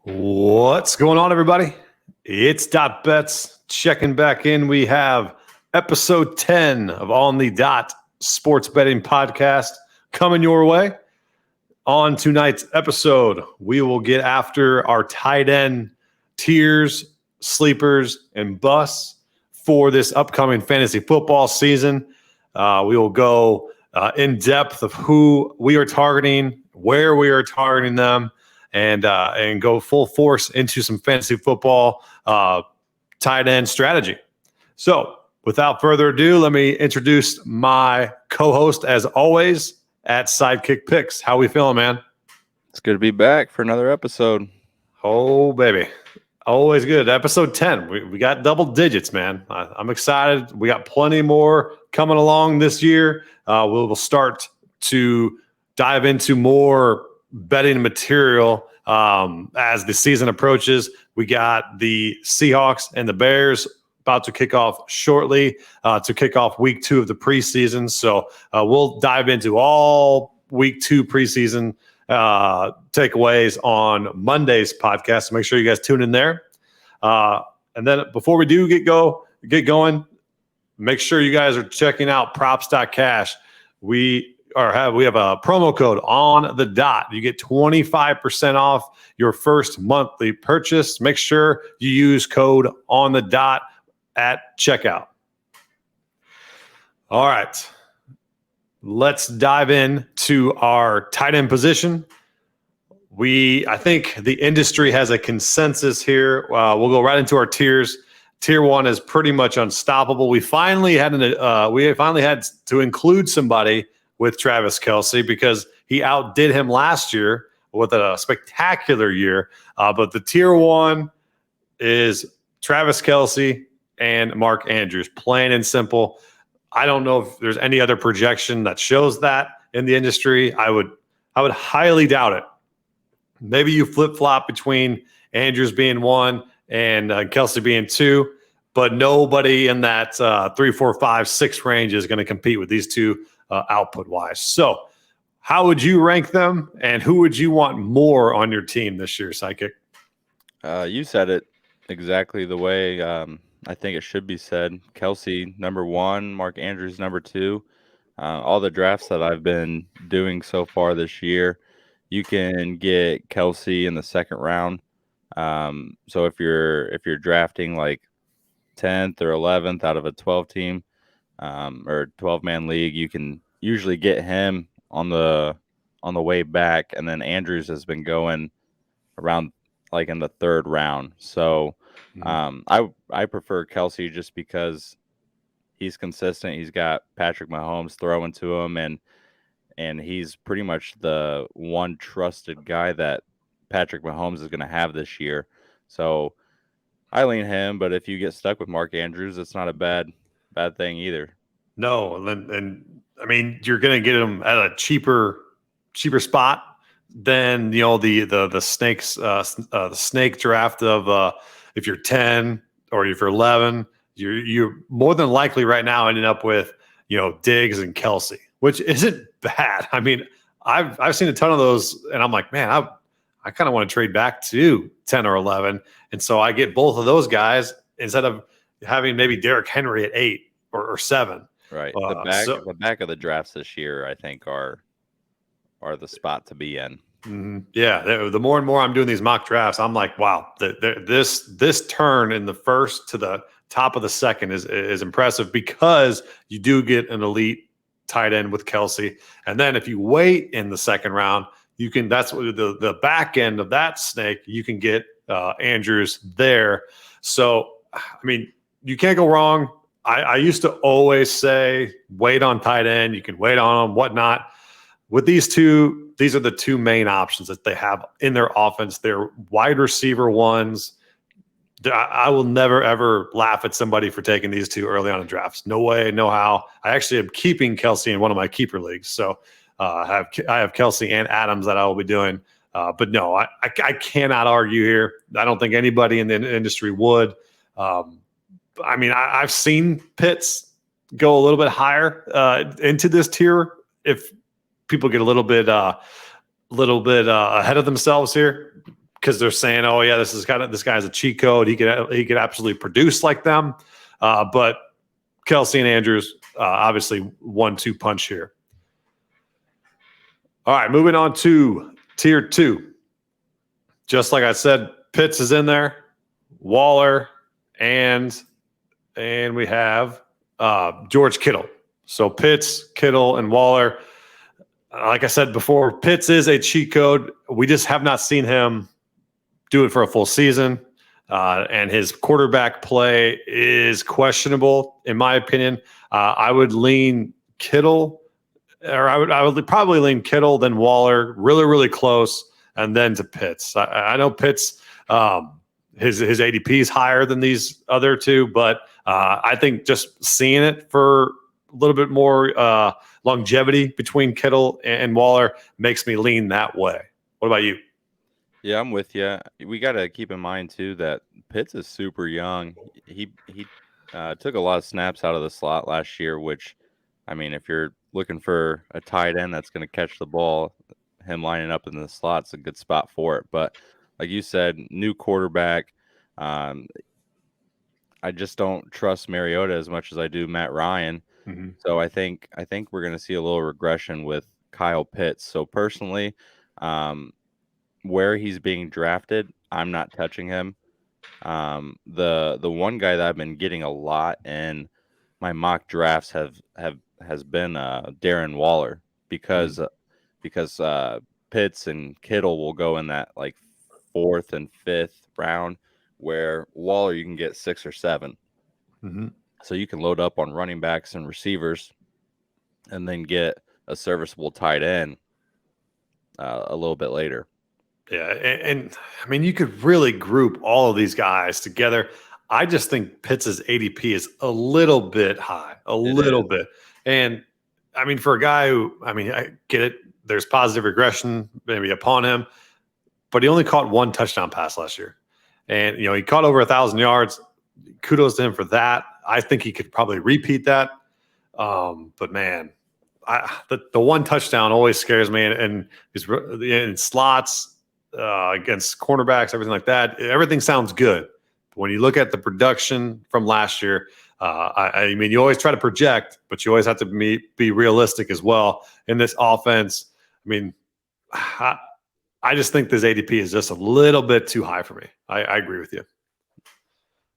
What's going on, everybody? It's Dot Bets checking back in. We have episode 10 of On the Dot Sports Betting Podcast coming your way. On tonight's episode, we will get after our tight end tiers, sleepers, and busts for this upcoming fantasy football season. We will go in depth of who we are targeting, where we are targeting them, and go full force into some fantasy football tight end strategy. So without further ado, let me introduce my co-host, as always, at Sidekick Picks. How we feeling, man? It's good to be back for another episode. Oh, baby. Always good. Episode 10. We got double digits, man. I'm excited. We got plenty more coming along this year. We'll start to dive into more betting material as the season approaches. We got the Seahawks and the Bears about to kick off shortly to kick off week 2 of the preseason. So we'll dive into all week 2 preseason takeaways on Monday's podcast. So make sure you guys tune in there. And then before we do get going, make sure you guys are checking out props.cash. We have a promo code on the dot. You get 25% off your first monthly purchase. Make sure you use code on the dot at checkout. All right. Let's dive in to our tight end position. I think the industry has a consensus here. We'll go right into our tiers. Tier 1 is pretty much unstoppable. We finally had to include somebody with Travis Kelce because he outdid him last year with a spectacular year. But the tier 1 is Travis Kelce and Mark Andrews, plain and simple. I don't know if there's any other projection that shows that in the industry. I would highly doubt it. Maybe you flip-flop between Andrews being 1 and Kelce being 2, but nobody in that 3, 4, 5, 6 range is going to compete with these two output-wise. So how would you rank them, and who would you want more on your team this year, Sidekick? You said it exactly the way I think it should be said. Kelce, number 1, Mark Andrews, number 2. All the drafts that I've been doing so far this year, you can get Kelce in the second round. So if you're drafting like 10th or 11th out of a 12 team or 12-man league, you can usually get him on the way back. And then Andrews has been going around like in the 3rd round. So I prefer Kelce just because he's consistent. He's got Patrick Mahomes throwing to him, and he's pretty much the one trusted guy that Patrick Mahomes is going to have this year. So I lean him, but if you get stuck with Mark Andrews, it's not a bad thing either. No, and I mean, you're going to get him at a cheaper spot than the snake draft of if you're 10 or if you're 11, you're more than likely right now ending up with Diggs and Kelce, which isn't bad. I mean, I've seen a ton of those, and I'm like, man, I kind of want to trade back to 10 or 11, and so I get both of those guys instead of having maybe Derrick Henry at 8 or 7. Right. The back of the drafts this year, I think, are the spot to be in. Yeah. The more and more I'm doing these mock drafts, I'm like, wow, this turn in the first to the top of the second is impressive because you do get an elite tight end with Kelce. And then if you wait in the second round, that's what the back end of that snake, you can get Andrews there. So, I mean, you can't go wrong. I used to always say, wait on tight end. You can wait on them, whatnot. With these two, these are the two main options that they have in their offense. They're wide receiver ones. I will never, ever laugh at somebody for taking these two early on in drafts. No way, no how. I actually am keeping Kelce in one of my keeper leagues. So I have Kelce and Adams that I will be doing. But no, I cannot argue here. I don't think anybody in the industry would. I mean, I've seen Pitts go a little bit higher into this tier if people get a little bit ahead of themselves here. because they're saying, "Oh yeah, this guy's a cheat code. He could absolutely produce like them." But Kelsey and Andrews obviously 1-2 punch here. All right, moving on to tier 2. Just like I said, Pitts is in there, Waller, and we have George Kittle. So Pitts, Kittle, and Waller. Like I said before, Pitts is a cheat code. We just have not seen him do it for a full season. And his quarterback play is questionable, in my opinion. I would lean Kittle, or I would probably lean Kittle, then Waller, really, really close, and then to Pitts. I know Pitts, his ADP is higher than these other two, but I think just seeing it for a little bit more longevity between Kittle and Waller makes me lean that way. What about you? Yeah, I'm with you. We got to keep in mind too that Pitts is super young. He took a lot of snaps out of the slot last year, which, I mean, if you're looking for a tight end that's going to catch the ball, him lining up in the slot's a good spot for it. But like you said, new quarterback. Um, I just don't trust Mariota as much as I do Matt Ryan. Mm-hmm. So I think we're going to see a little regression with Kyle Pitts. So personally, where he's being drafted, I'm not touching him. The one guy that I've been getting a lot in my mock drafts has been Darren Waller because Pitts and Kittle will go in that like 4th and 5th round, where Waller you can get 6 or 7. Mm-hmm. So you can load up on running backs and receivers, and then get a serviceable tight end a little bit later. Yeah, and I mean, you could really group all of these guys together. I just think Pitts' ADP is a little bit high, a little bit. And I mean, for a guy who, I mean, I get it. There's positive regression maybe upon him, but he only caught 1 touchdown pass last year. And, you know, he caught over 1,000 yards. Kudos to him for that. I think he could probably repeat that. But man, the 1 touchdown always scares me. And he's in slots, against cornerbacks, everything like that. Everything sounds good. But when you look at the production from last year, I mean, you always try to project, but you always have to be realistic as well in this offense. I mean, I just think this ADP is just a little bit too high for me. I agree with you.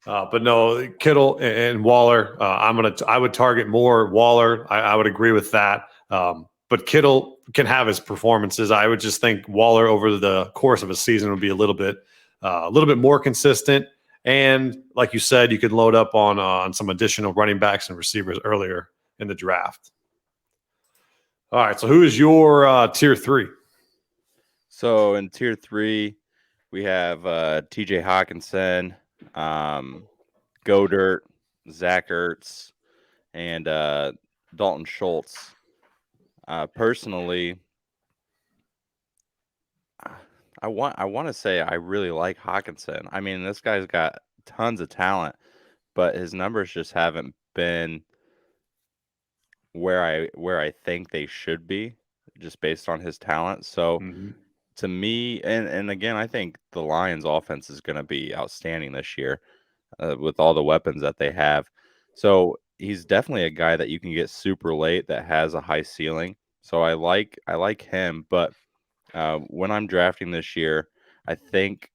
But no, Kittle and Waller, I would target more Waller. I would agree with that. But Kittle can have his performances. I would just think Waller over the course of a season would be a little bit more consistent. And like you said, you could load up on some additional running backs and receivers earlier in the draft. All right. So who is your tier 3? So in tier 3, we have T.J. Hawkinson, Godert, Zach Ertz, and Dalton Schultz. Personally, I want to say I really like Hawkinson. I mean, this guy's got tons of talent, but his numbers just haven't been where I think they should be, just based on his talent. So to me, and again, I think the Lions offense is going to be outstanding this year with all the weapons that they have. So he's definitely a guy that you can get super late that has a high ceiling. So I like him, but when I'm drafting this year, I think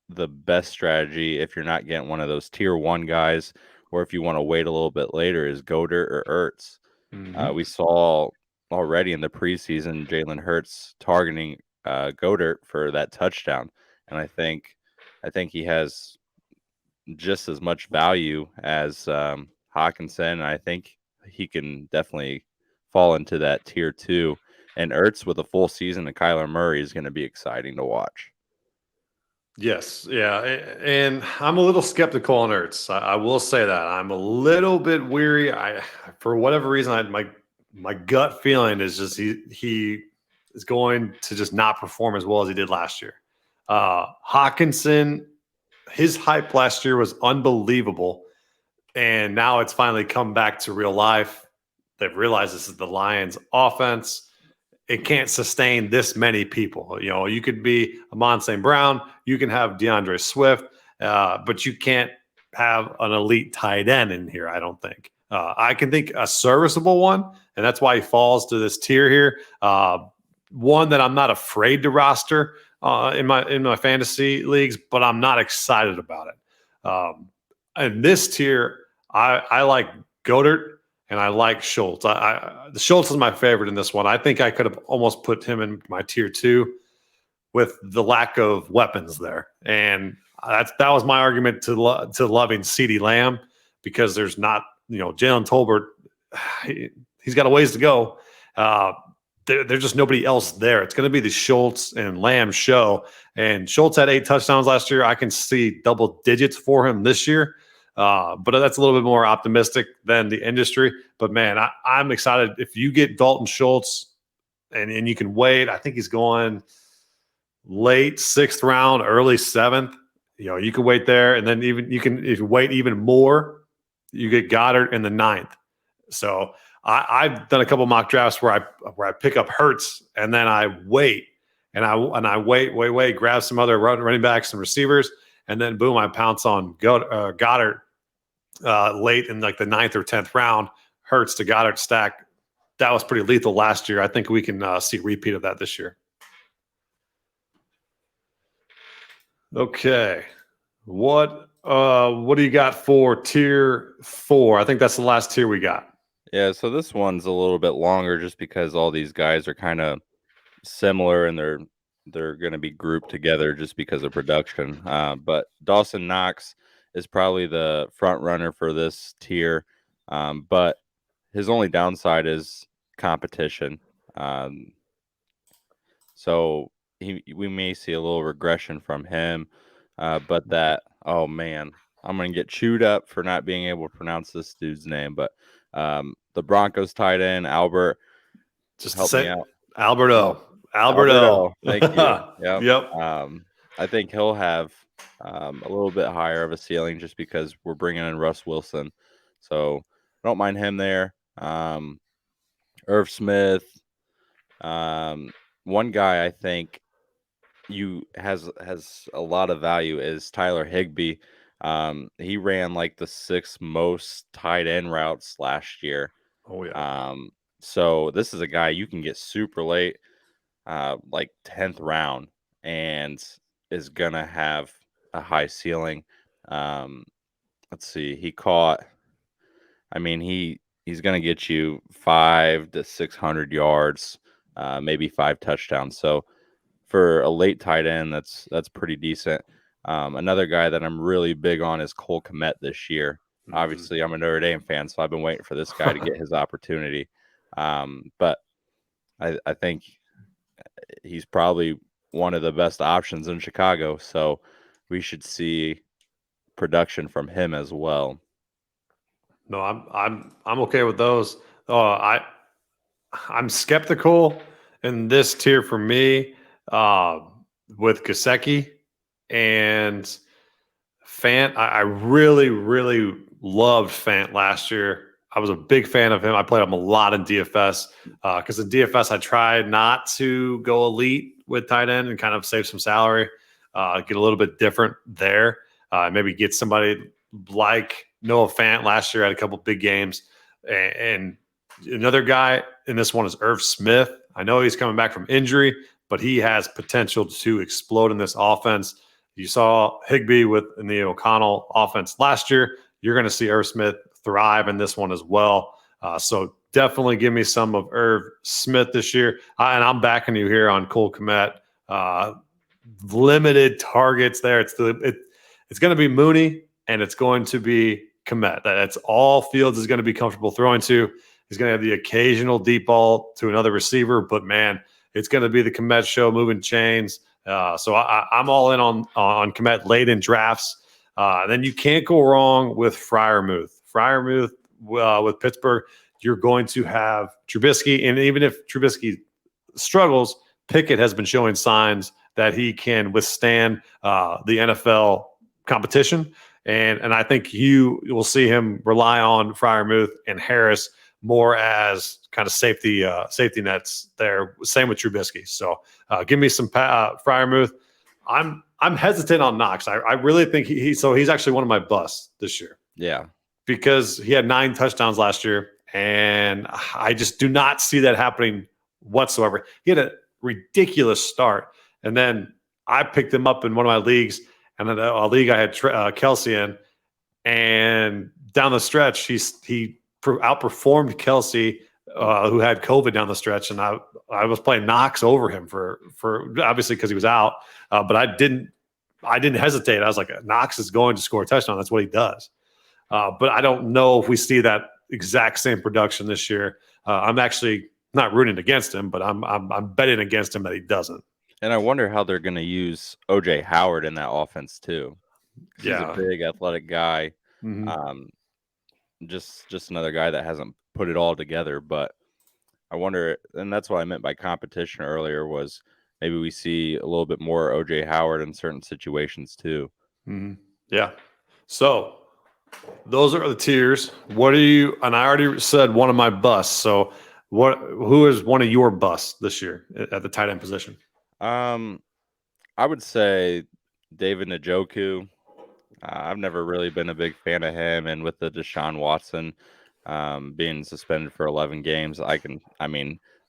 the best strategy, if you're not getting one of those tier 1 guys, or if you want to wait a little bit later, is Godert or Ertz. We saw already in the preseason Jalen Hurts targeting Godert for that touchdown, and I think he has just as much value as Hawkinson. I think he can definitely fall into that tier 2. And Ertz with a full season of Kyler Murray is going to be exciting to watch. Yes, yeah, and I'm a little skeptical on Ertz. I will say that I'm a little bit weary. For whatever reason, my gut feeling is just he is going to just not perform as well as he did last year. Hawkinson, his hype last year was unbelievable, and now it's finally come back to real life. They've realized this is the Lions' offense. it can't sustain this many people. You know, you could be Amon St. Brown, you can have DeAndre Swift, but you can't have an elite tight end in here, I don't think. I can think a serviceable one, and that's why he falls to this tier here. One that I'm not afraid to roster in my fantasy leagues, but I'm not excited about it. In this tier, I like Goddard and I like Schultz. The Schultz is my favorite in this one. I think I could have almost put him in my tier 2 with the lack of weapons there, and that was my argument to loving CeeDee Lamb, because there's not, Jalen Tolbert. He's got a ways to go. There's just nobody else there. It's going to be the Schultz and Lamb show. And Schultz had 8 touchdowns last year. I can see double digits for him this year. But that's a little bit more optimistic than the industry. But, man, I'm excited. If you get Dalton Schultz and you can wait, I think he's going late 6th round, early 7th. You can wait there. And then if you wait even more, you get Goddard in the 9th. So I've done a couple mock drafts where I pick up Hurts and then I wait and I wait, grab some other running backs and receivers, and then boom, I pounce on Goddard late in like the 9th or 10th round. Hurts to Goddard stack. That was pretty lethal last year. I think we can see a repeat of that this year. Okay, what do you got for tier 4? I think that's the last tier we got. Yeah, so this one's a little bit longer just because all these guys are kind of similar and they're going to be grouped together just because of production. But Dawson Knox is probably the front runner for this tier, but his only downside is competition. So we may see a little regression from him, but oh man, I'm going to get chewed up for not being able to pronounce this dude's name, but the Broncos tight end, Albert, just help me out. Alberto. Thank you. Yep. I think he'll have a little bit higher of a ceiling just because we're bringing in Russ Wilson. So I don't mind him there. Irv Smith. One guy I think has a lot of value is Tyler Higbee. He ran like the 6th most tight end routes last year. Oh yeah. So this is a guy you can get super late, like 10th round, and is gonna have a high ceiling. Let's see, he's gonna get you 500 to 600 yards, maybe 5 touchdowns. So for a late tight end, that's pretty decent. Another guy that I'm really big on is Cole Kmet this year. Mm-hmm. Obviously, I'm a Notre Dame fan, so I've been waiting for this guy to get his opportunity. But I think he's probably one of the best options in Chicago, so we should see production from him as well. No, I'm okay with those. I'm skeptical in this tier for me with Gesicki and Fant. I really, really loved Fant last year. I was a big fan of him. I played him a lot in DFS because in DFS I tried not to go elite with tight end and kind of save some salary, get a little bit different there. Maybe get somebody like Noah Fant last year, had a couple big games. And another guy in this one is Irv Smith. I know he's coming back from injury, but he has potential to explode in this offense. You saw Higbee in the O'Connell offense last year. You're going to see Irv Smith thrive in this one as well. So definitely give me some of Irv Smith this year. And I'm backing you here on Cole Kmet. Limited targets there. It's going to be Mooney and it's going to be Kmet. That's all Fields is going to be comfortable throwing to. He's going to have the occasional deep ball to another receiver, but man, it's going to be the Kmet show, moving chains. So I'm all in on Kmet late in drafts. Then you can't go wrong with Freiermuth. Freiermuth with Pittsburgh, you're going to have Trubisky, and even if Trubisky struggles, Pickett has been showing signs that he can withstand the NFL competition. And I think you will see him rely on Freiermuth and Harris more as kind of safety nets there. Same with Trubisky. So give me some Freiermuth. I'm hesitant on Knox. I really think he's actually one of my busts this year. Yeah. Because he had 9 touchdowns last year, and I just do not see that happening whatsoever. He had a ridiculous start, and then I picked him up in one of my leagues, and then a league I had Kelsey in, and down the stretch, he outperformed Kelsey, who had COVID down the stretch, and I was playing Knox over him for obviously because he was out, but I didn't hesitate. I was like, Knox is going to score a touchdown. That's what he does. But I don't know if we see that exact same production this year. I'm actually not rooting against him, but I'm betting against him that he doesn't. And I wonder how they're going to use OJ Howard in that offense too. He's a big athletic guy. Mm-hmm. Just another guy that hasn't put it all together. But I wonder, and that's what I meant by competition earlier, was maybe we see a little bit more OJ Howard in certain situations too. Mm-hmm. Yeah. So those are the tiers. What are you? And I already said one of my busts. So who is one of your busts this year at the tight end position? I would say David Njoku. I've never really been a big fan of him, and with the Deshaun Watson being suspended for 11 games,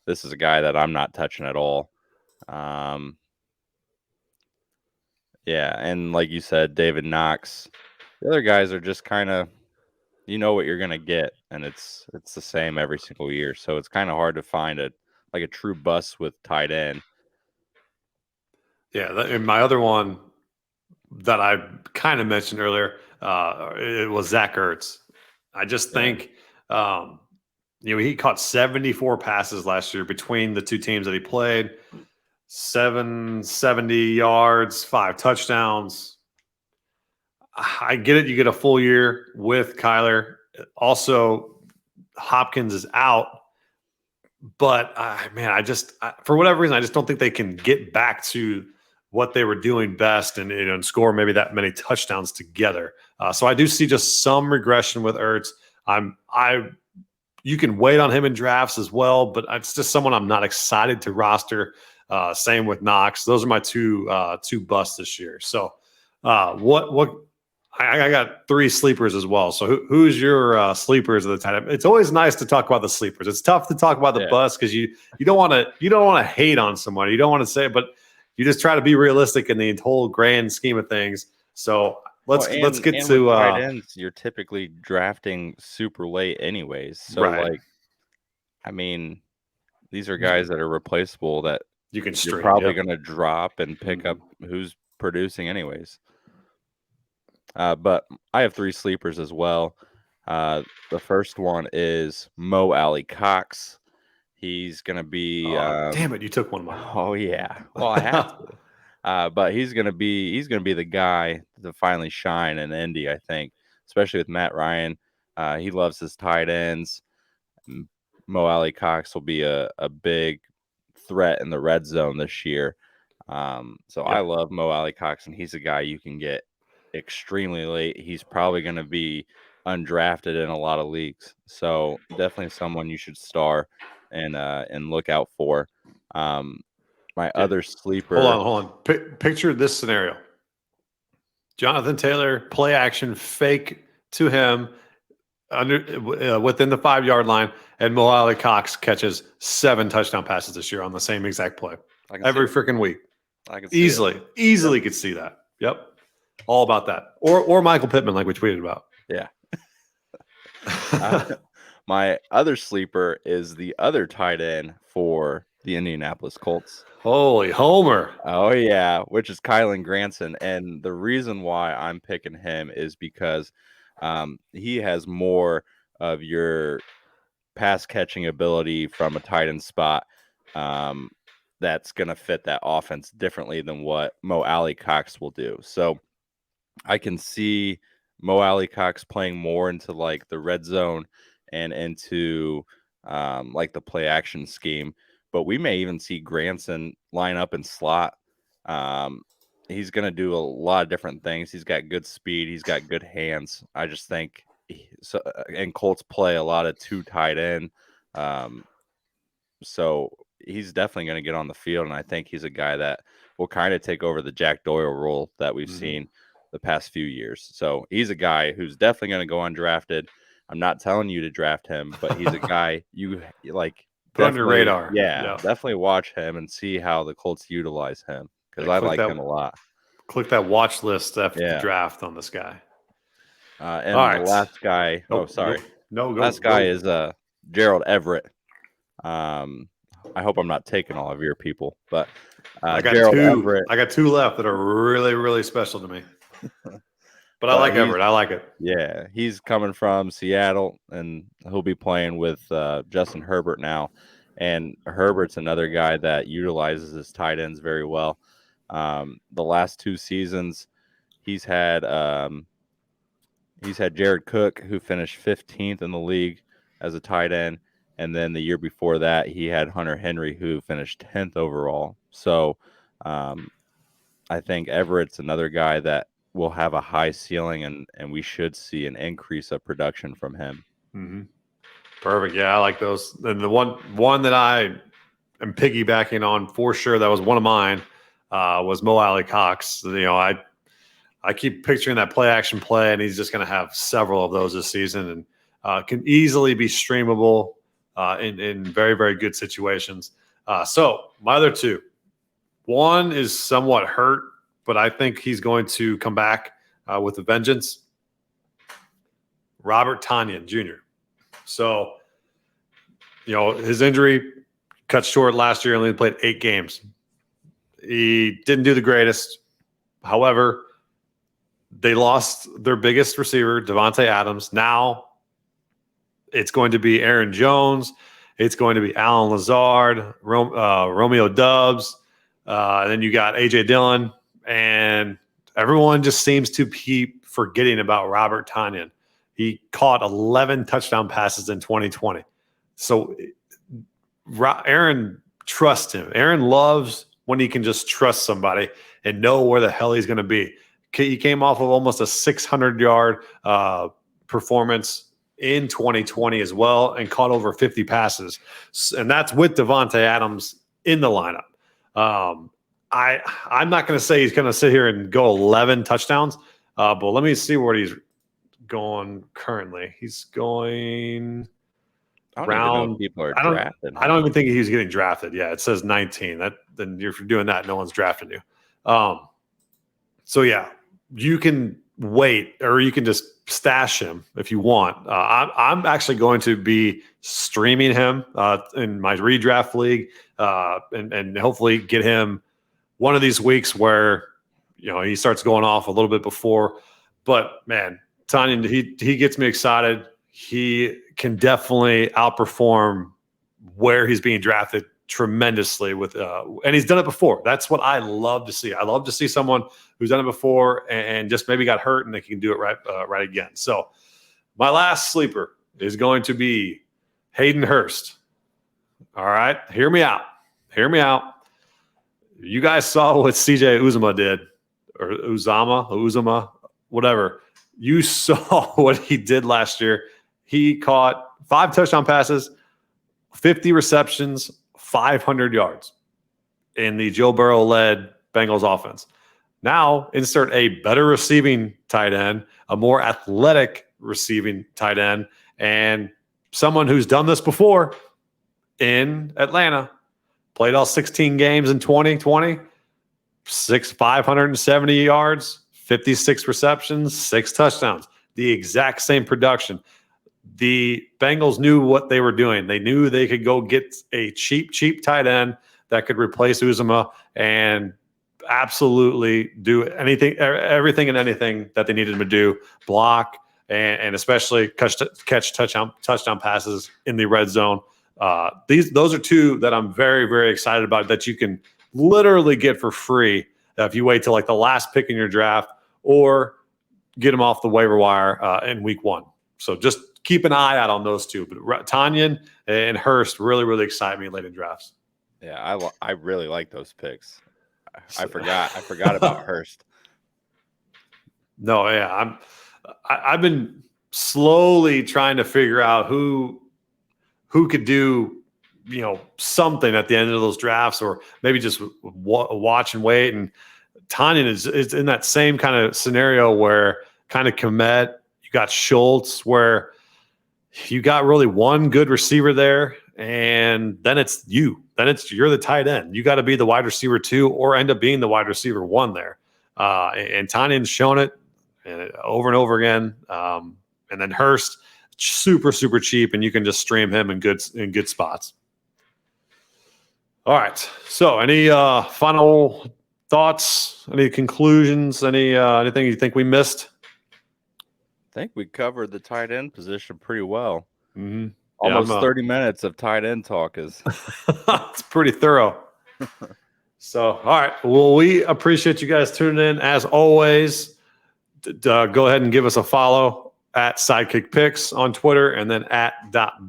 this is a guy that I'm not touching at all. Yeah, and like you said, David Knox. The other guys are just kind of, you know what you're gonna get, and it's the same every single year. So it's kind of hard to find a true bust with tight end. Yeah, and my other one that I kind of mentioned earlier, it was Zach Ertz. I just think, he caught 74 passes last year between the two teams that he played, 770 yards, 5 touchdowns. I get it. You get a full year with Kyler. Also, Hopkins is out. But, for whatever reason, I just don't think they can get back to what they were doing best and score maybe that many touchdowns together. So I do see just some regression with Ertz. You can wait on him in drafts as well, but it's just someone I'm not excited to roster. Same with Knox. Those are my two busts this year. So I got 3 sleepers as well. So who's your sleepers of the tight end? It's always nice to talk about the sleepers. It's tough to talk about the busts because you don't want to hate on someone. You don't want to say it, but you just try to be realistic in the whole grand scheme of things. So let's get to tight ends. You're typically drafting super late, anyways. So these are guys that are replaceable that you're probably going to drop and pick up who's producing, anyways. But I have 3 sleepers as well. The first one is Mo Alley Cox. He's going to be. Damn it! You took one of mine. Oh yeah. Well, I have to. But he's going to be the guy to finally shine in Indy, I think, especially with Matt Ryan. He loves his tight ends. Mo Alley Cox will be a big threat in the red zone this year. I love Mo Alley Cox, and he's a guy you can get extremely late. He's probably going to be undrafted in a lot of leagues, so definitely someone you should star and look out for. My other sleeper. Hold on. Picture this scenario: Jonathan Taylor play action fake to him within the 5-yard line, and Mo Alley Cox catches 7 touchdown passes this year on the same exact play every freaking week. I can easily could see that. Yep. All about that. Or Michael Pittman, like we tweeted about. Yeah. My other sleeper is the other tight end for the Indianapolis Colts. Holy homer. Oh, yeah, which is Kylan Granson. And the reason why I'm picking him is because he has more of your pass catching ability from a tight end spot that's going to fit that offense differently than what Mo Alley Cox will do. So I can see Mo Alley Cox playing more into like the red zone and into like the play action scheme, but we may even see Granson line up and slot. He's going to do a lot of different things. He's got good speed. He's got good hands. I just think and Colts play a lot of 2 tight end. So he's definitely going to get on the field, and I think he's a guy that will kind of take over the Jack Doyle role that we've seen the past few years. So he's a guy who's definitely going to go undrafted. I'm not telling you to draft him, but he's a guy you like. Put on your radar. Yeah, definitely watch him and see how the Colts utilize him, because I like him a lot. Click that watch list after the draft on this guy. And all right. The last guy. Last guy is Gerald Everett. I hope I'm not taking all of your people, but I got Gerald Everett. I got 2 left that are really, really special to me. But I like Everett. I like it. Yeah, he's coming from Seattle, and he'll be playing with Justin Herbert now. And Herbert's another guy that utilizes his tight ends very well. The last 2 seasons, he's had Jared Cook, who finished 15th in the league as a tight end. And then the year before that, he had Hunter Henry, who finished 10th overall. So I think Everett's another guy that will have a high ceiling, and we should see an increase of production from him. Mm-hmm. Perfect. Yeah, I like those. And the one that I am piggybacking on for sure, that was one of mine, was Mo Alley Cox. I keep picturing that play action play, and he's just going to have several of those this season, and can easily be streamable in very, very good situations. So my other 2, one is somewhat hurt, but I think he's going to come back with a vengeance. Robert Tonyan Jr. So, his injury cut short last year, only played 8 games. He didn't do the greatest. However, they lost their biggest receiver, Devontae Adams. Now it's going to be Aaron Jones. It's going to be Alan Lazard, Romeo Doubs. And then you got A.J. Dillon. And everyone just seems to keep forgetting about Robert Tonyan. He caught 11 touchdown passes in 2020. So Aaron trusts him. Aaron loves when he can just trust somebody and know where the hell he's going to be. He came off of almost a 600-yard performance in 2020 as well, and caught over 50 passes. And that's with Devontae Adams in the lineup. I'm not going to say he's going to sit here and go 11 touchdowns, but let me see where he's going currently. He's going round. People are drafted. I don't even think he's getting drafted. Yeah, it says 19. Then if you're doing that, no one's drafting you. So yeah, you can wait, or you can just stash him if you want. I'm actually going to be streaming him in my redraft league, and hopefully get him one of these weeks where he starts going off a little bit before. But man, Tonyan, he gets me excited. He can definitely outperform where he's being drafted tremendously and he's done it before. That's what I love to see. I love to see someone who's done it before and just maybe got hurt and they can do it right again. So my last sleeper is going to be Hayden Hurst. All right, hear me out. You guys saw what CJ Uzomah did, or Uzomah, whatever. You saw what he did last year. He caught 5 touchdown passes, 50 receptions, 500 yards in the Joe Burrow-led Bengals offense. Now insert a better receiving tight end, a more athletic receiving tight end, and someone who's done this before in Atlanta. Played all 16 games in 2020, 570 yards, 56 receptions, 6 touchdowns. The exact same production. The Bengals knew what they were doing. They knew they could go get a cheap tight end that could replace Uzomah and absolutely do everything and anything that they needed him to do, block, and especially catch touchdown passes in the red zone. Those are 2 that I'm very, very excited about, that you can literally get for free if you wait till like the last pick in your draft, or get them off the waiver wire in week 1. So just keep an eye out on those 2. But Tonyan and Hurst really, really excite me late in drafts. Yeah, I really like those picks. I forgot about Hurst. No, yeah, I've been slowly trying to figure out who could do, something at the end of those drafts, or maybe just watch and wait. And Tanyan is in that same kind of scenario where kind of Komet, you got Schultz, where you got really one good receiver there, and then it's you. Then you're the tight end. You got to be the wide receiver 2 or end up being the wide receiver 1 there. And Tanyan's shown it over and over again. And then Hurst, super, super cheap, and you can just stream him in good spots. All right. So any final thoughts, any conclusions, anything you think we missed? I think we covered the tight end position pretty well. Mm-hmm. Almost 30 minutes of tight end talk is. It's pretty thorough. So, all right. Well, we appreciate you guys tuning in. As always, go ahead and give us a follow at Sidekick Picks on Twitter, and then at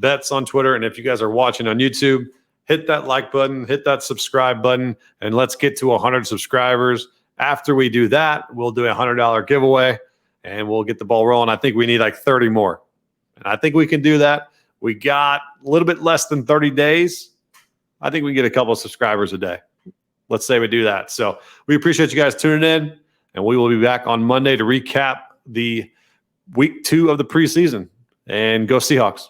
.bets on Twitter. And if you guys are watching on YouTube, hit that like button, hit that subscribe button, and let's get to 100 subscribers. After we do that, we'll do a $100 giveaway, and we'll get the ball rolling. I think we need like 30 more. And I think we can do that. We got a little bit less than 30 days. I think we can get a couple of subscribers a day. Let's say we do that. So we appreciate you guys tuning in, and we will be back on Monday to recap the week 2 of the preseason. And go Seahawks.